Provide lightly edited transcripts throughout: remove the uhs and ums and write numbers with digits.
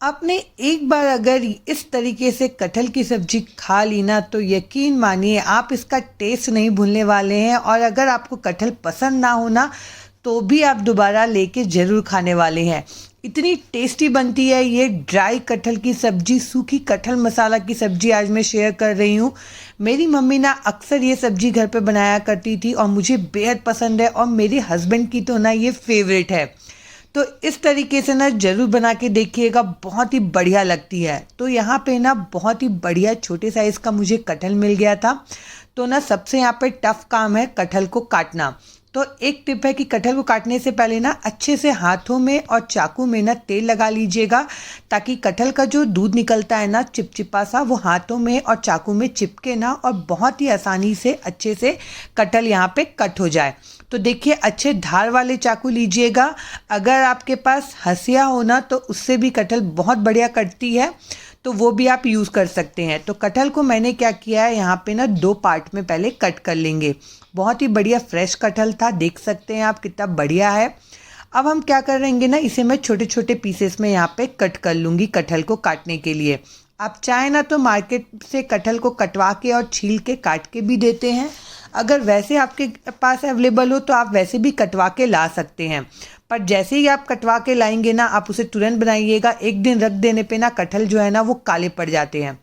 आपने एक बार अगर इस तरीके से कटहल की सब्जी खा ली ना तो यकीन मानिए आप इसका टेस्ट नहीं भूलने वाले हैं। और अगर आपको कटहल पसंद ना हो ना तो भी आप दोबारा लेके ज़रूर खाने वाले हैं। इतनी टेस्टी बनती है ये ड्राई कटहल की सब्जी, सूखी कटहल मसाला की सब्जी आज मैं शेयर कर रही हूँ। मेरी मम्मी ना अक्सर ये सब्जी घर पे बनाया करती थी और मुझे बेहद पसंद है और मेरे हस्बैंड की तो ना ये फेवरेट है। तो इस तरीके से ना ज़रूर बना के देखिएगा, बहुत ही बढ़िया लगती है। तो यहाँ पे ना बहुत ही बढ़िया छोटे साइज़ का मुझे कटहल मिल गया था। तो ना सबसे यहाँ पे टफ काम है कटहल को काटना। तो एक टिप है कि कटहल को काटने से पहले ना अच्छे से हाथों में और चाकू में ना तेल लगा लीजिएगा, ताकि कटहल का जो दूध निकलता है ना चिपचिपा सा, वो हाथों में और चाकू में चिपके ना और बहुत ही आसानी से अच्छे से कटहल यहाँ पे कट हो जाए। तो देखिए अच्छे धार वाले चाकू लीजिएगा। अगर आपके पास हंसिया हो ना तो उससे भी कटहल बहुत बढ़िया कटती है, तो वो भी आप यूज़ कर सकते हैं। तो कटहल को मैंने क्या किया है यहाँ पे ना 2 पार्ट में पहले कट कर लेंगे। बहुत ही बढ़िया फ्रेश कटहल था, देख सकते हैं आप कितना बढ़िया है। अब हम क्या करेंगे ना, इसे मैं छोटे छोटे पीसेस में यहाँ पे कट कर लूँगी कटहल को काटने के लिए। आप चाहें ना तो मार्केट से कटहल को कटवा के और छील के काट के भी देते हैं। अगर वैसे आपके पास अवेलेबल हो तो आप वैसे भी कटवा के ला सकते हैं। पर जैसे ही आप कटवा के लाएंगे ना आप उसे तुरंत बनाइएगा, एक दिन रख देने पे ना कटहल जो है ना वो काले पड़ जाते हैं।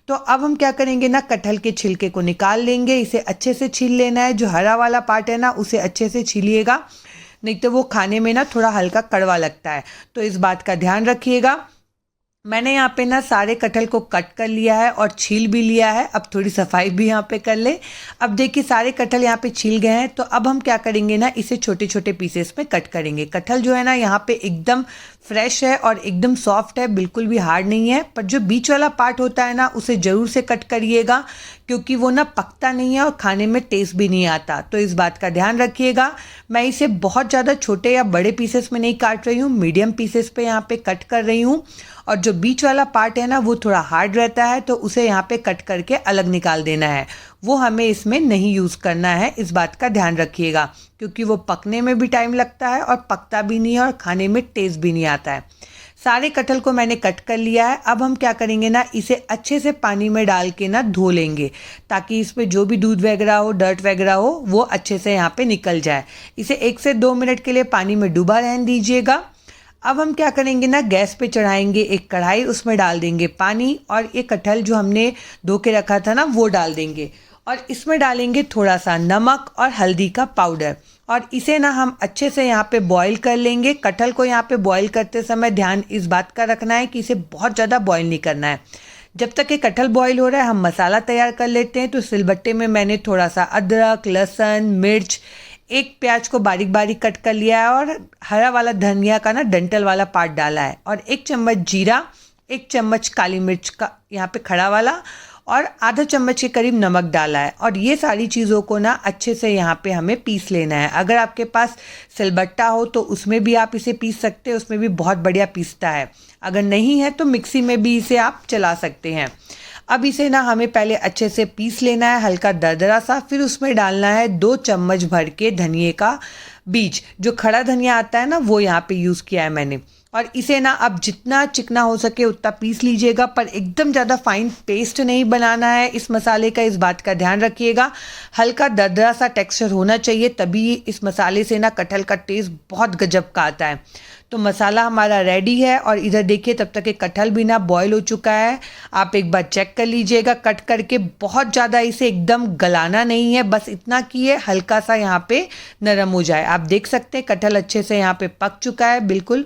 तो अब हम क्या करेंगे ना, कटहल के छिलके को निकाल लेंगे। इसे अच्छे से छील लेना है, जो हरा वाला पार्ट है ना उसे अच्छे से छीलिएगा, नहीं तो वो खाने में ना थोड़ा हल्का कड़वा लगता है। तो इस बात का ध्यान रखिएगा। मैंने यहाँ पे ना सारे कटहल को कट कर लिया है और छील भी लिया है। अब थोड़ी सफाई भी यहाँ पे कर ले। अब देखिए सारे कटहल यहाँ पे छील गए हैं। तो अब हम क्या करेंगे ना, इसे छोटे छोटे पीसेस में कट करेंगे। कटहल जो है ना यहाँ पे एकदम फ्रेश है और एकदम सॉफ्ट है, बिल्कुल भी हार्ड नहीं है। पर जो बीच वाला पार्ट होता है ना उसे ज़रूर से कट करिएगा, क्योंकि वो ना पकता नहीं है और खाने में टेस्ट भी नहीं आता। तो इस बात का ध्यान रखिएगा। मैं इसे बहुत ज़्यादा छोटे या बड़े पीसेस में नहीं काट रही हूँ, मीडियम पीसेस पे यहाँ पे कट कर रही हूँ। और जो बीच वाला पार्ट है ना वो थोड़ा हार्ड रहता है, तो उसे यहाँ पे कट करके अलग निकाल देना है। वो हमें इसमें नहीं यूज़ करना है, इस बात का ध्यान रखिएगा, क्योंकि वो पकने में भी टाइम लगता है और पकता भी नहीं है और खाने में टेस्ट भी नहीं आता है। सारे कटहल को मैंने कट कर लिया है। अब हम क्या करेंगे ना, इसे अच्छे से पानी में डाल के ना धो लेंगे, ताकि इसमें जो भी दूध वगैरह हो, डर्ट वगैरह हो, वो अच्छे से यहाँ पे निकल जाए। इसे 1 से 2 मिनट के लिए पानी में डूबा रहने दीजिएगा। अब हम क्या करेंगे ना, गैस पे चढ़ाएंगे एक कढ़ाई, उसमें डाल देंगे पानी और ये कटहल जो हमने धो के रखा था ना वो डाल देंगे। और इसमें डालेंगे थोड़ा सा नमक और हल्दी का पाउडर, और इसे ना हम अच्छे से यहाँ पे बॉईल कर लेंगे। कटहल को यहाँ पे बॉईल करते समय ध्यान इस बात का रखना है कि इसे बहुत ज़्यादा बॉईल नहीं करना है। जब तक ये कटहल बॉईल हो रहा है हम मसाला तैयार कर लेते हैं। तो सिलबट्टे में मैंने थोड़ा सा अदरक, लहसुन, मिर्च, एक प्याज को बारीक बारीक कट कर लिया है और हरा वाला धनिया का ना डंठल वाला पार्ट डाला है, और 1 चम्मच जीरा, 1 चम्मच काली मिर्च का यहाँ पे खड़ा वाला, और आधा चम्मच के करीब नमक डाला है। और ये सारी चीज़ों को ना अच्छे से यहाँ पे हमें पीस लेना है। अगर आपके पास सिलबट्टा हो तो उसमें भी आप इसे पीस सकते हैं, उसमें भी बहुत बढ़िया पीसता है। अगर नहीं है तो मिक्सी में भी इसे आप चला सकते हैं। अब इसे ना हमें पहले अच्छे से पीस लेना है, हल्का दरदरा सा। फिर उसमें डालना है 2 चम्मच भर के धनिए का बीज, जो खड़ा धनिया आता है ना वो यहाँ पे यूज़ किया है मैंने। और इसे ना अब जितना चिकना हो सके उतना पीस लीजिएगा, पर एकदम ज़्यादा फाइन पेस्ट नहीं बनाना है इस मसाले का, इस बात का ध्यान रखिएगा। हल्का दरदरा सा टेक्सचर होना चाहिए, तभी इस मसाले से ना कटहल का टेस्ट बहुत गजब का आता है। तो मसाला हमारा रेडी है, और इधर देखिए तब तक ये कटहल भी ना बॉयल हो चुका है। आप एक बार चेक कर लीजिएगा कट करके। बहुत ज़्यादा इसे एकदम गलाना नहीं है, बस इतना कि ये हल्का सा यहाँ पे नरम हो जाए। आप देख सकते हैं कटहल अच्छे से यहाँ पे पक चुका है बिल्कुल।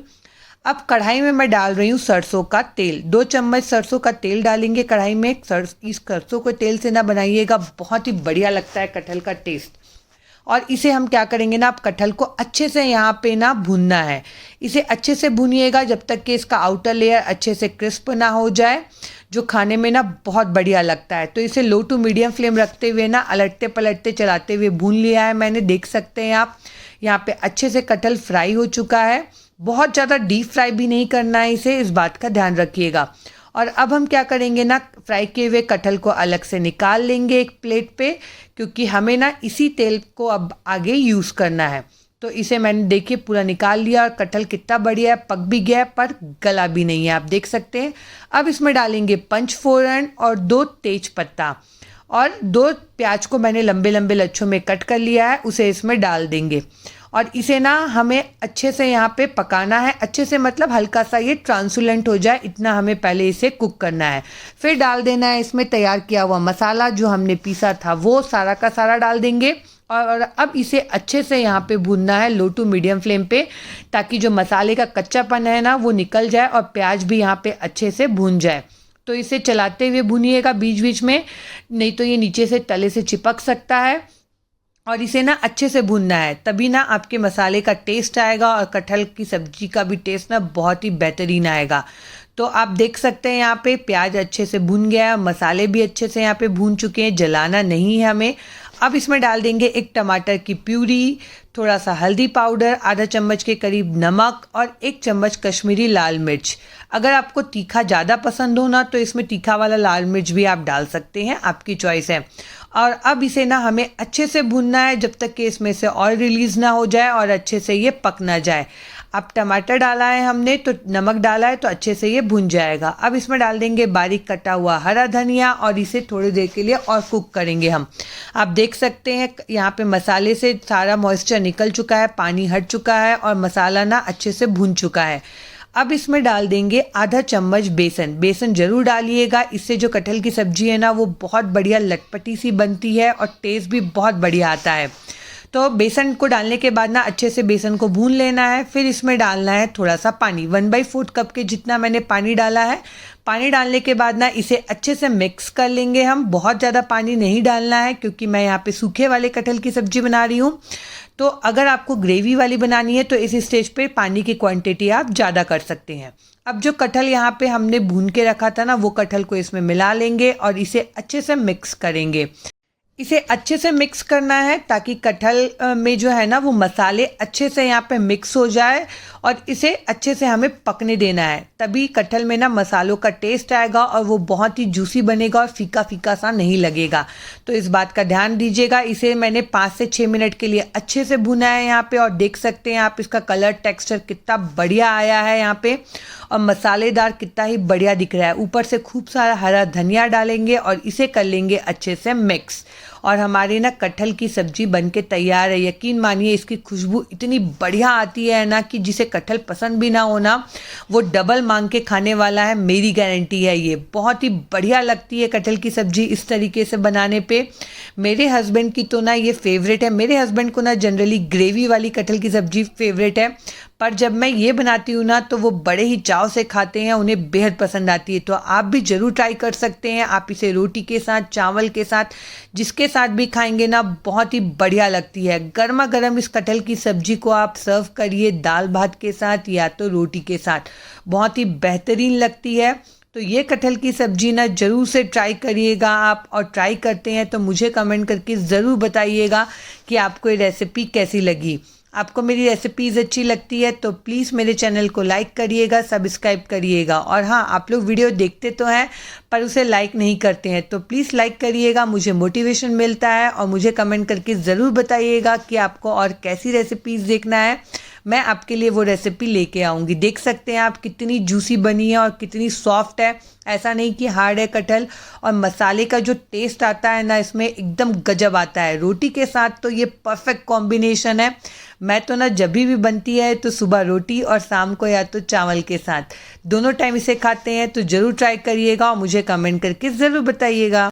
अब कढ़ाई में मैं डाल रही हूँ सरसों का तेल। 2 चम्मच सरसों का तेल डालेंगे कढ़ाई में। इस सरसों के तेल से ना बनाइएगा, बहुत ही बढ़िया लगता है कटहल का टेस्ट। और इसे हम क्या करेंगे ना, आप कटहल को अच्छे से यहाँ पे ना भूनना है। इसे अच्छे से भूनिएगा जब तक कि इसका आउटर लेयर अच्छे से क्रिस्प ना हो जाए, जो खाने में ना बहुत बढ़िया लगता है। तो इसे लो टू मीडियम फ्लेम रखते हुए ना अलटते पलटते चलाते हुए भून लिया है मैंने, देख सकते हैं आप। यहाँ पे अच्छे से कटहल फ्राई हो चुका है। बहुत ज़्यादा डीप फ्राई भी नहीं करना है इसे, इस बात का ध्यान रखिएगा। और अब हम क्या करेंगे ना, फ्राई किए हुए कटहल को अलग से निकाल लेंगे एक प्लेट पे, क्योंकि हमें ना इसी तेल को अब आगे यूज़ करना है। तो इसे मैंने देखिए पूरा निकाल लिया और कटहल कितना बढ़िया है, पक भी गया है पर गला भी नहीं है, आप देख सकते हैं। अब इसमें डालेंगे पंचफोरन और 2 तेज पत्ता और 2 प्याज को मैंने लंबे लंबे लच्छों में कट कर लिया है, उसे इसमें डाल देंगे और इसे ना हमें अच्छे से यहाँ पे पकाना है। अच्छे से मतलब हल्का सा ये ट्रांसुलेंट हो जाए, इतना हमें पहले इसे कुक करना है। फिर डाल देना है इसमें तैयार किया हुआ मसाला, जो हमने पीसा था वो सारा का सारा डाल देंगे और अब इसे अच्छे से यहाँ पे भूनना है लो टू मीडियम फ्लेम पे, ताकि जो मसाले का कच्चापन है ना वो निकल जाए और प्याज भी यहाँ पे अच्छे से भून जाए। तो इसे चलाते हुए भूनिएगा बीच बीच में, नहीं तो ये नीचे से तले से चिपक सकता है। और इसे ना अच्छे से भूनना है, तभी ना आपके मसाले का टेस्ट आएगा और कटहल की सब्जी का भी टेस्ट ना बहुत ही बेहतरीन आएगा। तो आप देख सकते हैं यहाँ पे प्याज अच्छे से भून गया है, मसाले भी अच्छे से यहाँ पे भून चुके हैं, जलाना नहीं है हमें। अब इसमें डाल देंगे 1 टमाटर की प्यूरी, थोड़ा सा हल्दी पाउडर, आधा चम्मच के करीब नमक और 1 चम्मच कश्मीरी लाल मिर्च। अगर आपको तीखा ज़्यादा पसंद हो ना तो इसमें तीखा वाला लाल मिर्च भी आप डाल सकते हैं, आपकी चॉइस है। और अब इसे ना हमें अच्छे से भूनना है जब तक कि इसमें से ऑयल रिलीज़ ना हो जाए और अच्छे से ये पक ना जाए। अब टमाटर डाला है हमने तो नमक डाला है तो अच्छे से ये भुन जाएगा। अब इसमें डाल देंगे बारीक कटा हुआ हरा धनिया और इसे थोड़ी देर के लिए और कुक करेंगे हम। आप देख सकते हैं यहाँ पे मसाले से सारा मॉइस्चर निकल चुका है, पानी हट चुका है और मसाला ना अच्छे से भुन चुका है। अब इसमें डाल देंगे आधा चम्मच बेसन। बेसन ज़रूर डालिएगा, इससे जो कटहल की सब्ज़ी है ना वो बहुत बढ़िया लटपटी सी बनती है और टेस्ट भी बहुत बढ़िया आता है। तो बेसन को डालने के बाद ना अच्छे से बेसन को भून लेना है। फिर इसमें डालना है थोड़ा सा पानी, 1/4 कप के जितना मैंने पानी डाला है। पानी डालने के बाद ना इसे अच्छे से मिक्स कर लेंगे हम। बहुत ज़्यादा पानी नहीं डालना है क्योंकि मैं यहाँ पे सूखे वाले कटहल की सब्ज़ी बना रही हूँ। तो अगर आपको ग्रेवी वाली बनानी है तो इस स्टेज पे पानी की क्वांटिटी आप ज़्यादा कर सकते हैं। अब जो कटहल यहाँ पे हमने भून के रखा था ना वो कटहल को इसमें मिला लेंगे और इसे अच्छे से मिक्स करेंगे। इसे अच्छे से मिक्स करना है ताकि कटहल में जो है ना वो मसाले अच्छे से यहाँ पे मिक्स हो जाए और इसे अच्छे से हमें पकने देना है, तभी कटहल में ना मसालों का टेस्ट आएगा और वो बहुत ही जूसी बनेगा और फीका फीका सा नहीं लगेगा। तो इस बात का ध्यान दीजिएगा। इसे मैंने 5 से 6 मिनट के लिए अच्छे से भुना है यहाँ पे और देख सकते हैं आप इसका कलर टेक्सचर कितना बढ़िया आया है यहाँ पे और मसालेदार कितना ही बढ़िया दिख रहा है। ऊपर से खूब सारा हरा धनिया डालेंगे और इसे कर लेंगे अच्छे से मिक्स और हमारी ना कटहल की सब्जी बनके तैयार है। यकीन मानिए इसकी खुशबू इतनी बढ़िया आती है ना कि जिसे कटहल पसंद भी ना हो ना वो डबल मांग के खाने वाला है, मेरी गारंटी है। ये बहुत ही बढ़िया लगती है कटहल की सब्जी इस तरीके से बनाने पे। मेरे हस्बैंड की तो ना ये फेवरेट है। मेरे हस्बैंड को ना जनरली ग्रेवी वाली कटहल की सब्जी फेवरेट है, पर जब मैं ये बनाती हूँ ना तो वो बड़े ही चाव से खाते हैं, उन्हें बेहद पसंद आती है। तो आप भी ज़रूर ट्राई कर सकते हैं। आप इसे रोटी के साथ, चावल के साथ, जिसके साथ भी खाएंगे ना बहुत ही बढ़िया लगती है। गर्मा गर्म इस कटहल की सब्जी को आप सर्व करिए दाल भात के साथ या तो रोटी के साथ, बहुत ही बेहतरीन लगती है। तो ये कटहल की सब्जी ना ज़रूर से ट्राई करिएगा आप, और ट्राई करते हैं तो मुझे कमेंट करके ज़रूर बताइएगा कि आपको ये रेसिपी कैसी लगी। आपको मेरी रेसिपीज़ अच्छी लगती है तो प्लीज़ मेरे चैनल को लाइक करिएगा, सब्सक्राइब करिएगा। और हाँ, आप लोग वीडियो देखते तो हैं पर उसे लाइक नहीं करते हैं, तो प्लीज़ लाइक करिएगा, मुझे मोटिवेशन मिलता है। और मुझे कमेंट करके ज़रूर बताइएगा कि आपको और कैसी रेसिपीज़ देखना है, मैं आपके लिए वो रेसिपी लेके आऊँगी। देख सकते हैं आप कितनी जूसी बनी है और कितनी सॉफ्ट है, ऐसा नहीं कि हार्ड है कटहल। और मसाले का जो टेस्ट आता है ना इसमें एकदम गजब आता है। रोटी के साथ तो ये परफेक्ट कॉम्बिनेशन है। मैं तो ना जब भी बनती है तो सुबह रोटी और शाम को या तो चावल के साथ, दोनों टाइम इसे खाते हैं। तो ज़रूर ट्राई करिएगा और मुझे कमेंट करके ज़रूर बताइएगा।